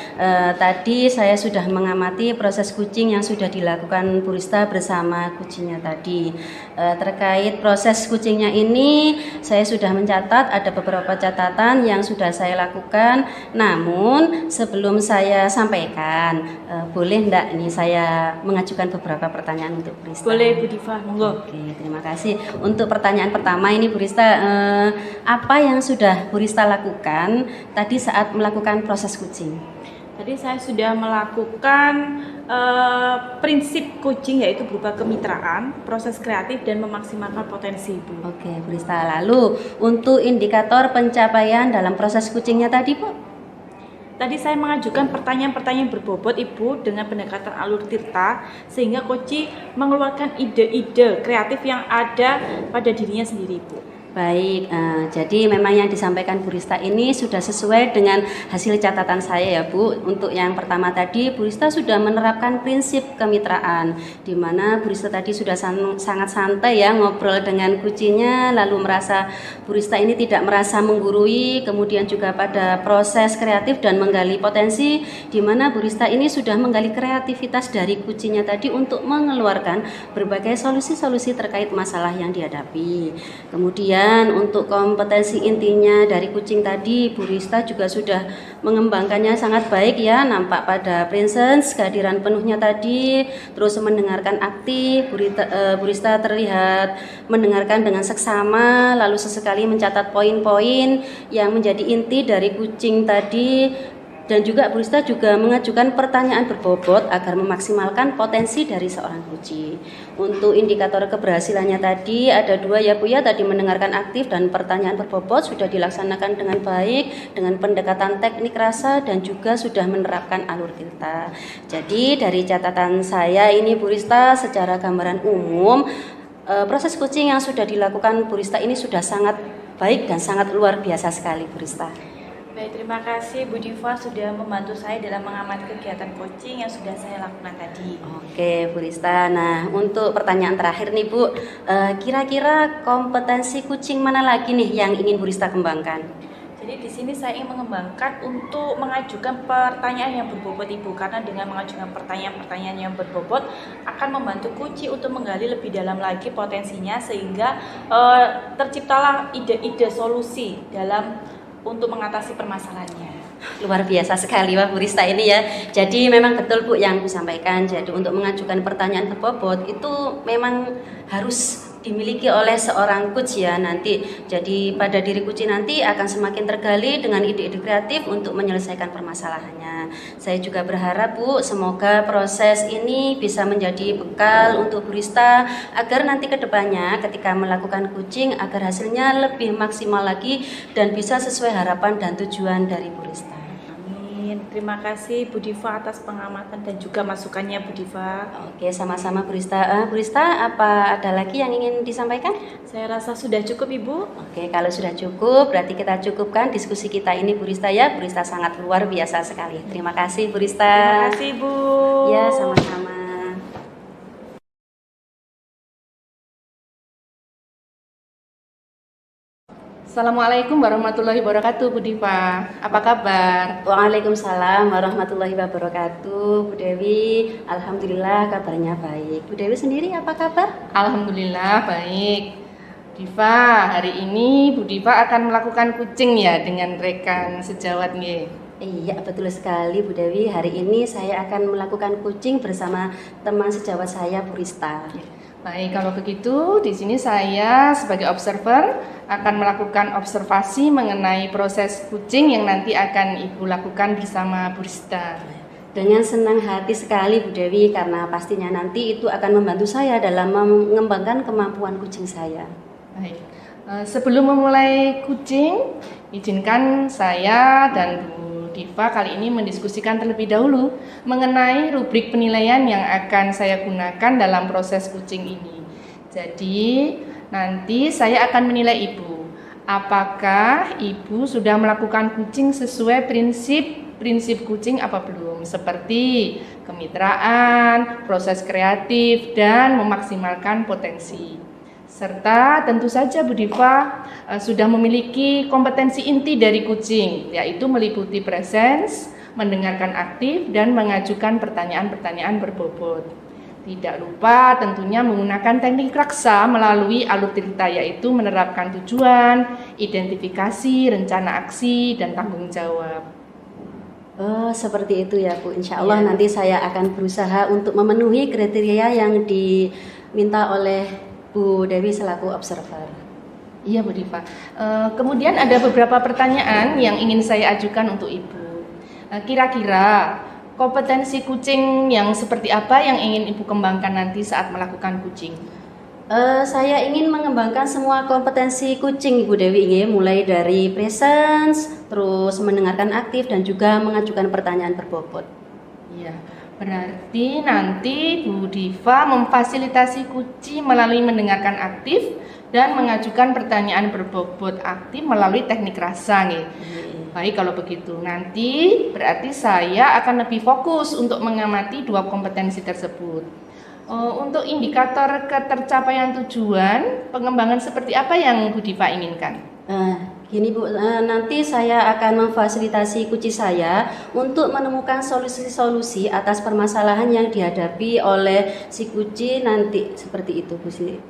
Speaker 3: Tadi saya sudah mengamati proses kucing yang sudah dilakukan Bu Rista bersama kucingnya tadi. Terkait proses kucingnya ini, saya sudah mencatat ada beberapa catatan yang sudah saya lakukan. Namun sebelum saya sampaikan, boleh enggak nih saya mengajukan beberapa pertanyaan untuk Bu Rista?
Speaker 1: Boleh Bu Diva, monggo.
Speaker 3: Oke, terima kasih. Untuk pertanyaan pertama ini Bu Rista, apa yang sudah Bu Rista lakukan tadi saat melakukan proses kucing?
Speaker 1: Tadi saya sudah melakukan prinsip kucing yaitu berupa kemitraan, proses kreatif dan memaksimalkan potensi Bu.
Speaker 3: Oke, Bu Rista. Lalu untuk indikator pencapaian dalam proses kucingnya tadi Bu?
Speaker 1: Tadi saya mengajukan pertanyaan-pertanyaan berbobot Ibu dengan pendekatan alur tirta sehingga Koci mengeluarkan ide-ide kreatif yang ada pada dirinya sendiri Bu.
Speaker 3: Baik, jadi memang yang disampaikan Bu Rista ini sudah sesuai dengan hasil catatan saya ya Bu. Untuk yang pertama tadi Bu Rista sudah menerapkan prinsip kemitraan, di mana Bu Rista tadi sudah sangat santai ya ngobrol dengan kucingnya, lalu merasa Bu Rista ini tidak merasa menggurui, kemudian juga pada proses kreatif dan menggali potensi, di mana Bu Rista ini sudah menggali kreativitas dari kucingnya tadi untuk mengeluarkan berbagai solusi-solusi terkait masalah yang dihadapi. Kemudian untuk kompetensi intinya dari kucing tadi, Bu Rista juga sudah mengembangkannya sangat baik ya, nampak pada presence, kehadiran penuhnya tadi, terus mendengarkan aktif, Bu Rista terlihat mendengarkan dengan seksama, lalu sesekali mencatat poin-poin yang menjadi inti dari kucing tadi. Dan juga Bu Rista juga mengajukan pertanyaan berbobot agar memaksimalkan potensi dari seorang kucing. Untuk indikator keberhasilannya tadi ada 2 ya Bu ya, tadi mendengarkan aktif dan pertanyaan berbobot sudah dilaksanakan dengan baik, dengan pendekatan teknik rasa dan juga sudah menerapkan alur tirta. Jadi dari catatan saya ini Bu Rista secara gambaran umum, proses kucing yang sudah dilakukan Bu Rista ini sudah sangat baik dan sangat luar biasa sekali Bu Rista.
Speaker 1: Baik, terima kasih Bu Diva sudah membantu saya dalam mengamati kegiatan coaching yang sudah saya lakukan tadi.
Speaker 3: Oke, Bu Rista. Nah, untuk pertanyaan terakhir nih Bu, kira-kira kompetensi kucing mana lagi nih yang ingin Bu Rista kembangkan?
Speaker 1: Jadi di sini saya ingin mengembangkan untuk mengajukan pertanyaan yang berbobot Ibu, karena dengan mengajukan pertanyaan-pertanyaan yang berbobot akan membantu kucing untuk menggali lebih dalam lagi potensinya sehingga terciptalah ide-ide solusi dalam untuk mengatasi permasalahannya.
Speaker 3: Luar biasa sekali Wah Bu Rista ini ya. Jadi memang betul Bu yang disampaikan. Jadi untuk mengajukan pertanyaan berbobot itu memang harus dimiliki oleh seorang coach ya nanti. Jadi pada diri coach nanti akan semakin tergali dengan ide-ide kreatif untuk menyelesaikan permasalahannya. Saya juga berharap Bu, semoga proses ini bisa menjadi bekal untuk Bu Rista agar nanti ke depannya ketika melakukan coaching agar hasilnya lebih maksimal lagi dan bisa sesuai harapan dan tujuan dari Bu Rista.
Speaker 1: Amin. Terima kasih Bu Diva atas pengamatan dan juga masukannya Bu Diva.
Speaker 3: Oke, sama-sama Bu Rista. Bu Rista, apa ada lagi yang ingin disampaikan?
Speaker 1: Saya rasa sudah cukup Ibu.
Speaker 3: Oke, kalau sudah cukup, berarti kita cukupkan diskusi kita ini Bu Rista ya. Bu Rista sangat luar biasa sekali. Terima kasih Bu Rista.
Speaker 1: Terima kasih Bu.
Speaker 3: Ya, sama-sama.
Speaker 2: Assalamualaikum warahmatullahi wabarakatuh, Bu Diva. Apa kabar?
Speaker 3: Waalaikumsalam warahmatullahi wabarakatuh. Bu Dewi, alhamdulillah kabarnya baik. Bu Dewi sendiri apa kabar?
Speaker 2: Alhamdulillah baik. Diva, hari ini Bu Diva akan melakukan coaching ya dengan rekan sejawat nggih.
Speaker 3: Iya, betul sekali Bu Dewi. Hari ini saya akan melakukan coaching bersama teman sejawat saya Bu Rista.
Speaker 2: Baik, kalau begitu di sini saya sebagai observer akan melakukan observasi mengenai proses coaching yang nanti akan Ibu lakukan bersama Bu Rista.
Speaker 3: Dengan senang hati sekali Bu Dewi karena pastinya nanti itu akan membantu saya dalam mengembangkan kemampuan coaching saya.
Speaker 2: Baik, sebelum memulai coaching, izinkan saya dan Bu Diva kali ini mendiskusikan terlebih dahulu mengenai rubrik penilaian yang akan saya gunakan dalam proses coaching ini. Jadi, nanti saya akan menilai Ibu. Apakah Ibu sudah melakukan coaching sesuai prinsip coaching apa belum? Seperti kemitraan, proses kreatif, dan memaksimalkan potensi. Serta tentu saja Bu Diva sudah memiliki kompetensi inti dari coaching, yaitu meliputi presence, mendengarkan aktif, dan mengajukan pertanyaan-pertanyaan berbobot. Tidak lupa tentunya menggunakan teknik raksa melalui alur cerita, yaitu menerapkan tujuan, identifikasi, rencana aksi, dan tanggung jawab.
Speaker 3: Oh, seperti itu ya Bu. Insya Allah nanti saya akan berusaha untuk memenuhi kriteria yang diminta oleh Bu Dewi selaku observer.
Speaker 2: Iya Bu Diva. Kemudian ada beberapa pertanyaan yang ingin saya ajukan untuk Ibu. Kira-kira kompetensi coaching yang seperti apa yang ingin Ibu kembangkan nanti saat melakukan coaching?
Speaker 3: Saya ingin mengembangkan semua kompetensi coaching Bu Dewi ini, mulai dari presence, terus mendengarkan aktif dan juga mengajukan pertanyaan berbobot.
Speaker 2: Iya. Berarti nanti Bu Diva memfasilitasi coaching melalui mendengarkan aktif dan mengajukan pertanyaan berbobot aktif melalui teknik rasa nih. Baik, kalau begitu nanti berarti saya akan lebih fokus untuk mengamati dua kompetensi tersebut. Untuk indikator ketercapaian tujuan, pengembangan seperti apa yang Bu Diva inginkan?
Speaker 3: Gini Bu, nanti saya akan memfasilitasi coach saya untuk menemukan solusi-solusi atas permasalahan yang dihadapi oleh si coach nanti, seperti itu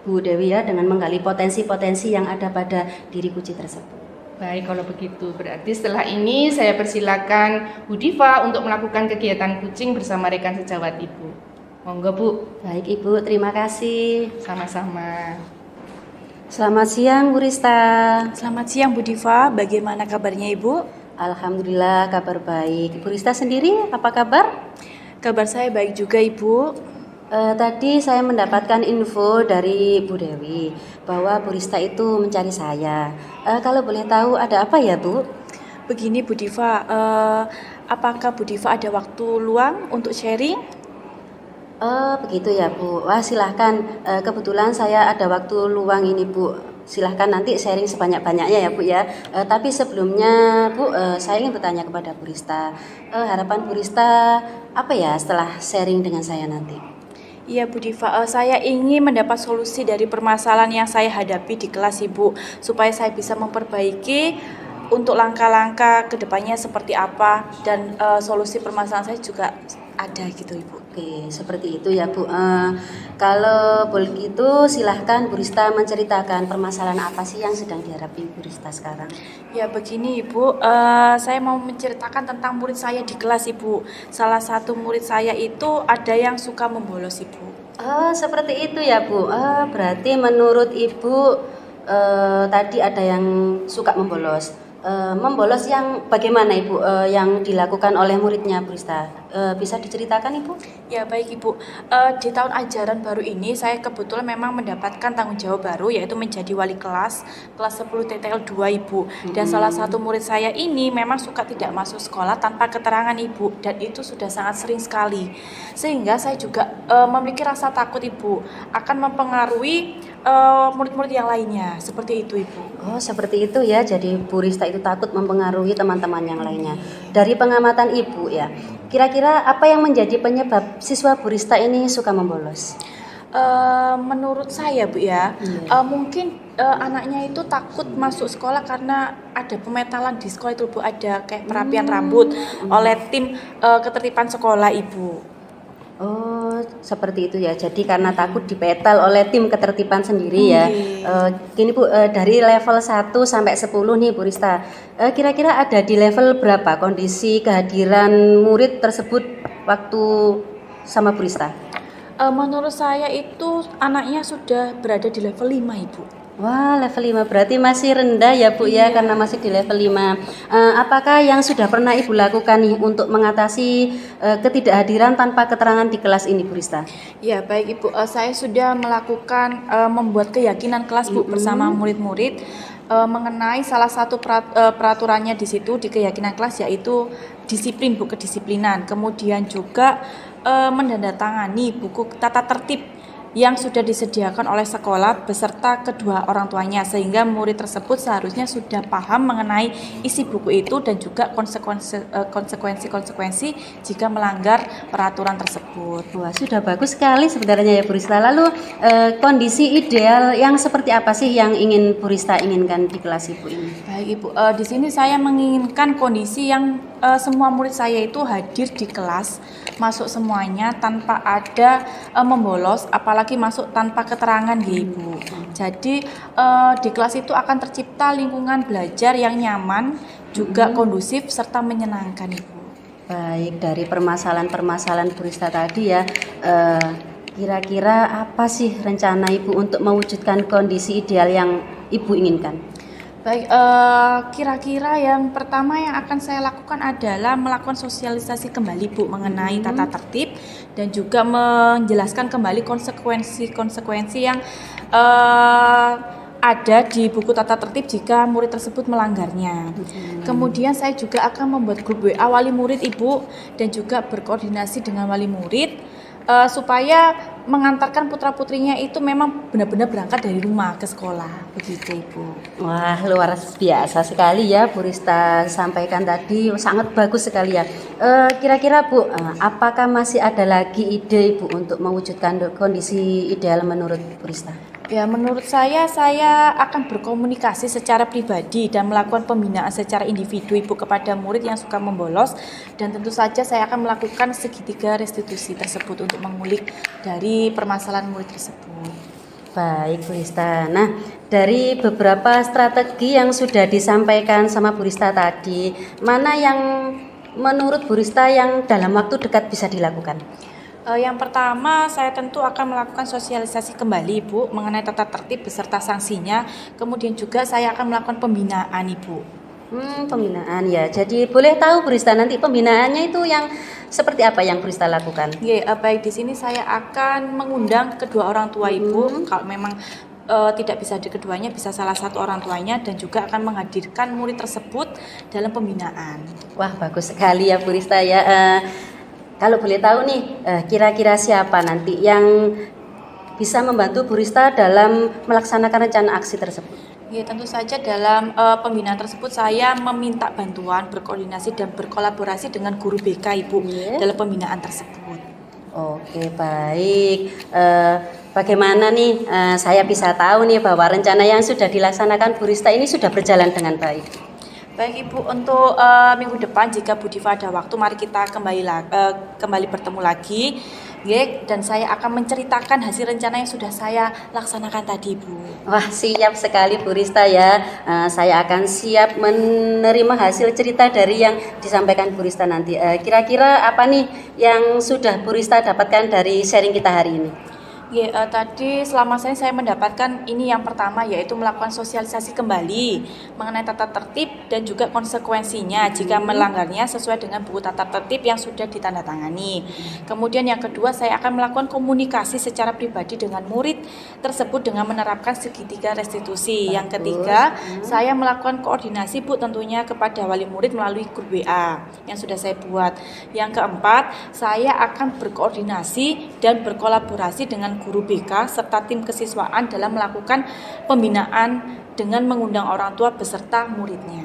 Speaker 3: Bu Dewi ya, dengan menggali potensi-potensi yang ada pada diri coach tersebut.
Speaker 2: Baik, kalau begitu berarti setelah ini saya persilakan Bu Diva untuk melakukan kegiatan coaching bersama rekan sejawat Ibu. Monggo Bu.
Speaker 3: Baik Ibu, terima kasih.
Speaker 2: Sama-sama.
Speaker 3: Selamat siang Bu Rista.
Speaker 1: Selamat siang Bu Diva, bagaimana kabarnya Ibu?
Speaker 3: Alhamdulillah kabar baik. Bu Rista sendiri apa kabar?
Speaker 1: Kabar saya baik juga Ibu.
Speaker 3: Tadi saya mendapatkan info dari Bu Dewi bahwa Bu Rista itu mencari saya. Kalau boleh tahu ada apa ya Bu?
Speaker 1: Begini Bu Diva, apakah Bu Diva ada waktu luang untuk sharing?
Speaker 3: Oh begitu ya Bu. Wah silahkan, kebetulan saya ada waktu luang ini Bu. Silahkan nanti sharing sebanyak-banyaknya ya Bu ya. Tapi sebelumnya Bu, saya ingin bertanya kepada Bu Rista. Harapan Bu Rista apa ya setelah sharing dengan saya nanti?
Speaker 1: Iya Bu Diva, saya ingin mendapat solusi dari permasalahan yang saya hadapi di kelas Ibu, supaya saya bisa memperbaiki untuk langkah-langkah kedepannya seperti apa, dan solusi permasalahan saya juga ada gitu Ibu.
Speaker 3: Oke, seperti itu ya Bu. Kalau boleh gitu silahkan Bu Rista menceritakan permasalahan apa sih yang sedang dihadapi Bu Rista sekarang.
Speaker 1: Ya begini Ibu, saya mau menceritakan tentang murid saya di kelas Ibu. Salah satu murid saya itu ada yang suka membolos Ibu.
Speaker 3: Oh, seperti itu ya Bu. Berarti menurut Ibu tadi ada yang suka membolos. Membolos yang bagaimana Ibu yang dilakukan oleh muridnya Bu Rista? Bisa diceritakan Ibu?
Speaker 1: Ya baik Ibu, di tahun ajaran baru ini saya kebetulan memang mendapatkan tanggung jawab baru yaitu menjadi wali kelas 10 TTL 2 Ibu. Dan salah satu murid saya ini memang suka tidak masuk sekolah tanpa keterangan Ibu, dan itu sudah sangat sering sekali. Sehingga saya juga memiliki rasa takut Ibu akan mempengaruhi murid-murid yang lainnya. Seperti itu Ibu.
Speaker 3: Oh, seperti itu ya. Jadi Bu Rista itu takut mempengaruhi teman-teman yang lainnya. Dari pengamatan Ibu ya, kira-kira apa yang menjadi penyebab siswa Bu Rista ini suka membolos?
Speaker 1: Menurut saya Bu ya, mungkin anaknya itu takut masuk sekolah karena ada pemetalan di sekolah itu Bu, ada kayak perapian rambut oleh tim ketertiban sekolah Ibu.
Speaker 3: Oh, seperti itu ya. Jadi karena takut dipetal oleh tim ketertiban sendiri ya. Gini Bu, dari level 1 sampai 10 nih Bu Rista. Kira-kira ada di level berapa kondisi kehadiran murid tersebut waktu sama Bu Rista?
Speaker 1: Menurut saya itu anaknya sudah berada di level 5 Ibu.
Speaker 3: Wah, level 5 berarti masih rendah ya Bu ya, karena masih di level 5. Apakah yang sudah pernah Ibu lakukan nih untuk mengatasi ketidakhadiran tanpa keterangan di kelas ini Bu Rista?
Speaker 1: Ya baik Ibu, saya sudah melakukan membuat keyakinan kelas Bu bersama murid-murid mengenai salah satu peraturannya di situ di keyakinan kelas yaitu disiplin Bu, kedisiplinan. Kemudian juga menandatangani buku tata tertib yang sudah disediakan oleh sekolah beserta kedua orang tuanya, sehingga murid tersebut seharusnya sudah paham mengenai isi buku itu dan juga konsekuensi jika melanggar peraturan tersebut.
Speaker 3: Wah, sudah bagus sekali sebenarnya ya Bu Rista. Lalu kondisi ideal yang seperti apa sih yang ingin Bu Rista inginkan di kelas Ibu ini?
Speaker 1: Baik Ibu, di sini saya menginginkan kondisi yang semua murid saya itu hadir di kelas, masuk semuanya tanpa ada membolos, apalagi masuk tanpa keterangan ya Ibu. Jadi di kelas itu akan tercipta lingkungan belajar yang nyaman, juga kondusif serta menyenangkan Ibu.
Speaker 3: Baik, dari permasalahan-permasalahan Bu Rista tadi ya, kira-kira apa sih rencana Ibu untuk mewujudkan kondisi ideal yang Ibu inginkan?
Speaker 1: Baik, kira-kira yang pertama yang akan saya lakukan adalah melakukan sosialisasi kembali Bu mengenai tata tertib dan juga menjelaskan kembali konsekuensi yang ada di buku tata tertib jika murid tersebut melanggarnya. Kemudian saya juga akan membuat grup WA wali murid Ibu dan juga berkoordinasi dengan wali murid supaya mengantarkan putra-putrinya itu memang benar-benar berangkat dari rumah ke sekolah, begitu Ibu.
Speaker 3: Wah, luar biasa sekali ya Bu Rista sampaikan tadi, sangat bagus sekali ya. Kira-kira Bu, apakah masih ada lagi ide Ibu untuk mewujudkan kondisi ideal menurut Bu Rista?
Speaker 1: Ya, menurut saya akan berkomunikasi secara pribadi dan melakukan pembinaan secara individu Ibu kepada murid yang suka membolos, dan tentu saja saya akan melakukan segitiga restitusi tersebut untuk mengulik dari permasalahan murid tersebut.
Speaker 3: Baik Bu Rista. Nah, dari beberapa strategi yang sudah disampaikan sama Bu Rista tadi, mana yang menurut Bu Rista yang dalam waktu dekat bisa dilakukan?
Speaker 1: Yang pertama, saya tentu akan melakukan sosialisasi kembali Ibu mengenai tata tertib beserta sanksinya. Kemudian juga saya akan melakukan pembinaan Ibu.
Speaker 3: Pembinaan ya. Jadi boleh tahu Bu Rista nanti pembinaannya itu yang seperti apa yang Bu Rista lakukan?
Speaker 1: Baik, di sini saya akan mengundang kedua orang tua Ibu. Kalau memang tidak bisa di keduanya, bisa salah satu orang tuanya, dan juga akan menghadirkan murid tersebut dalam pembinaan.
Speaker 3: Wah, bagus sekali ya Bu Rista ya. Kalau boleh tahu nih, kira-kira siapa nanti yang bisa membantu Bu Rista dalam melaksanakan rencana aksi tersebut?
Speaker 1: Ya, tentu saja dalam pembinaan tersebut saya meminta bantuan, berkoordinasi dan berkolaborasi dengan guru BK Ibu dalam pembinaan tersebut.
Speaker 3: Oke, baik. Bagaimana nih saya bisa tahu nih bahwa rencana yang sudah dilaksanakan Bu Rista ini sudah berjalan dengan baik?
Speaker 1: Baik Ibu, untuk minggu depan jika Bu Diva ada waktu, mari kita kembali bertemu lagi, nggih, dan saya akan menceritakan hasil rencana yang sudah saya laksanakan tadi, Bu.
Speaker 3: Wah, siap sekali Bu Rista ya. Saya akan siap menerima hasil cerita dari yang disampaikan Bu Rista nanti. Kira-kira apa nih yang sudah Bu Rista dapatkan dari sharing kita hari ini?
Speaker 1: Tadi selama saya mendapatkan ini yang pertama, yaitu melakukan sosialisasi kembali mengenai tata tertib dan juga konsekuensinya jika melanggarnya sesuai dengan buku tata tertib yang sudah ditandatangani. Kemudian yang kedua, saya akan melakukan komunikasi secara pribadi dengan murid tersebut dengan menerapkan segitiga restitusi. Yang ketiga, saya melakukan koordinasi Bu tentunya kepada wali murid melalui grup WA yang sudah saya buat. Yang keempat, saya akan berkoordinasi dan berkolaborasi dengan guru BK serta tim kesiswaan dalam melakukan pembinaan dengan mengundang orang tua beserta muridnya.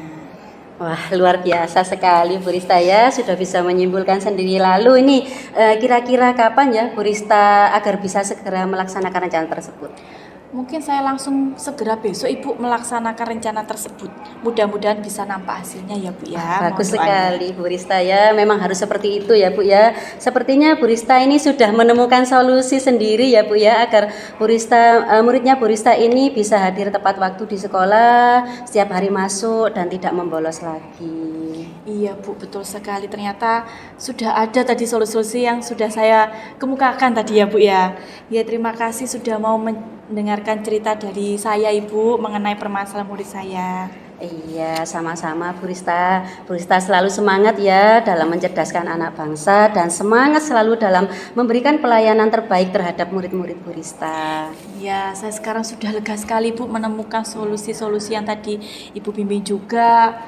Speaker 3: Wah, luar biasa sekali Bu Rista ya, sudah bisa menyimpulkan sendiri. Lalu ini kira-kira kapan ya Bu Rista agar bisa segera melaksanakan rencana tersebut?
Speaker 1: Mungkin saya langsung segera besok Ibu melaksanakan rencana tersebut. Mudah-mudahan bisa nampak hasilnya ya Bu ya.
Speaker 3: Bagus
Speaker 1: Mohon doanya.
Speaker 3: sekali Bu Rista ya, memang harus seperti itu ya Bu ya. Sepertinya Bu Rista ini sudah menemukan solusi sendiri ya Bu ya, agar Bu Rista, muridnya Bu Rista ini bisa hadir tepat waktu di sekolah, setiap hari masuk dan tidak membolos lagi.
Speaker 1: Iya Bu, betul sekali. Ternyata sudah ada tadi solusi-solusi yang sudah saya kemukakan tadi ya Bu ya. Ya, terima kasih sudah mau mendengarkan cerita dari saya Ibu mengenai permasalahan murid saya.
Speaker 3: Iya, sama-sama Bu Rista. Bu Rista selalu semangat ya dalam mencerdaskan anak bangsa dan semangat selalu dalam memberikan pelayanan terbaik terhadap murid-murid Bu Rista.
Speaker 1: Ya, saya sekarang sudah lega sekali Bu menemukan solusi-solusi yang tadi Ibu bimbing juga.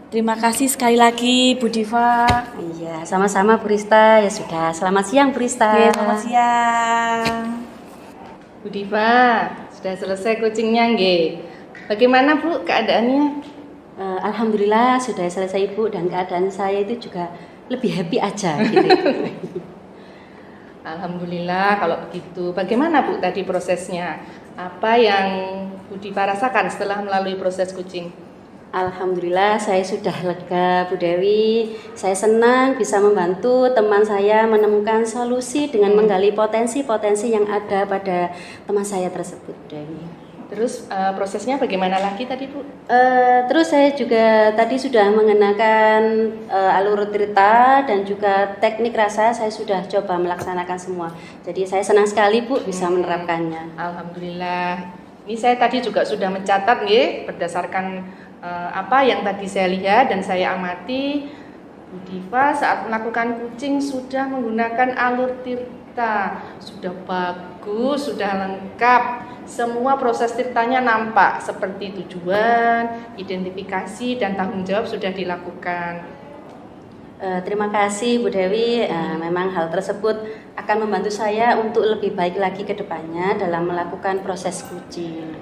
Speaker 1: Terima kasih sekali lagi Bu Diva.
Speaker 3: Iya, sama-sama Bu Rista. Ya sudah, selamat siang Bu Rista.
Speaker 1: Oke, selamat siang.
Speaker 2: Bu Diva, sudah selesai coachingnya nggih. Bagaimana Bu keadaannya?
Speaker 3: Alhamdulillah sudah selesai Bu, dan keadaan saya itu juga lebih happy aja gitu.
Speaker 2: Alhamdulillah kalau begitu. Bagaimana Bu tadi prosesnya? Apa yang Bu Diva rasakan setelah melalui proses coaching?
Speaker 3: Alhamdulillah saya sudah lega Bu Dewi. Saya senang bisa membantu teman saya menemukan solusi dengan menggali potensi-potensi yang ada pada teman saya tersebut Bu Dewi.
Speaker 2: Terus prosesnya bagaimana lagi tadi Bu?
Speaker 3: Terus saya juga tadi sudah mengenakan alur tirta dan juga teknik rasa saya sudah coba melaksanakan semua. Jadi saya senang sekali Bu bisa menerapkannya.
Speaker 2: Alhamdulillah. Ini saya tadi juga sudah mencatat nggih berdasarkan apa yang tadi saya lihat dan saya amati. Bu Diva saat melakukan coaching sudah menggunakan alur tirta. Sudah bagus, sudah lengkap. Semua proses tirtanya nampak seperti tujuan, identifikasi dan tanggung jawab sudah dilakukan.
Speaker 3: Terima kasih Bu Dewi. Memang hal tersebut akan membantu saya untuk lebih baik lagi ke depannya dalam melakukan proses coaching.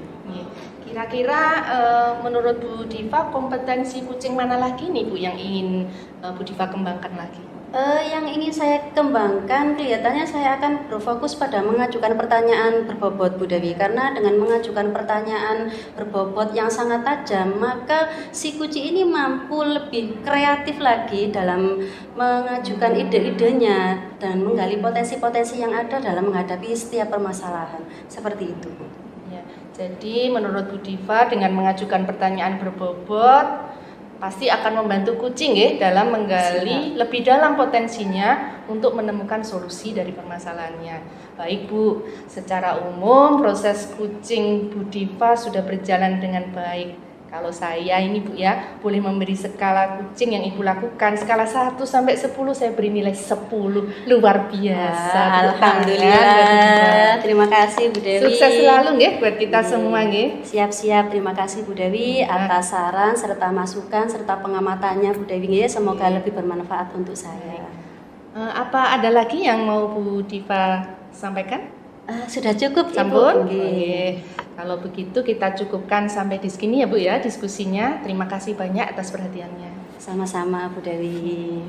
Speaker 2: Kira-kira menurut Bu Diva kompetensi coaching mana lagi nih Bu yang ingin Bu Diva kembangkan lagi?
Speaker 3: Yang ingin saya kembangkan kelihatannya saya akan berfokus pada mengajukan pertanyaan berbobot Bu Dewi, karena dengan mengajukan pertanyaan berbobot yang sangat tajam maka si kuci ini mampu lebih kreatif lagi dalam mengajukan ide-idenya dan menggali potensi-potensi yang ada dalam menghadapi setiap permasalahan seperti itu Bu.
Speaker 2: Ya, jadi menurut Bu Diva dengan mengajukan pertanyaan berbobot pasti akan membantu kucing ya dalam menggali lebih dalam potensinya untuk menemukan solusi dari permasalahannya. Baik Bu, secara umum proses kucing Bu Diva sudah berjalan dengan baik. Kalau saya ini Bu ya, boleh memberi skala kucing yang Ibu lakukan, skala 1 sampai 10 saya beri nilai 10. Luar biasa.
Speaker 3: Alhamdulillah. Terima kasih Bu Dewi.
Speaker 2: Sukses selalu nggih buat kita semua nggih.
Speaker 3: Siap-siap. Terima kasih Bu Dewi atas saran serta masukan serta pengamatannya Bu Dewi nggih. Semoga lebih bermanfaat untuk saya.
Speaker 2: Apa ada lagi yang mau Bu Diva sampaikan?
Speaker 3: Sudah cukup
Speaker 2: Sampun?
Speaker 3: Ibu.
Speaker 2: Oke. Kalau begitu kita cukupkan sampai di sini ya Bu ya diskusinya. Terima kasih banyak atas perhatiannya.
Speaker 3: Sama-sama Bu Dewi.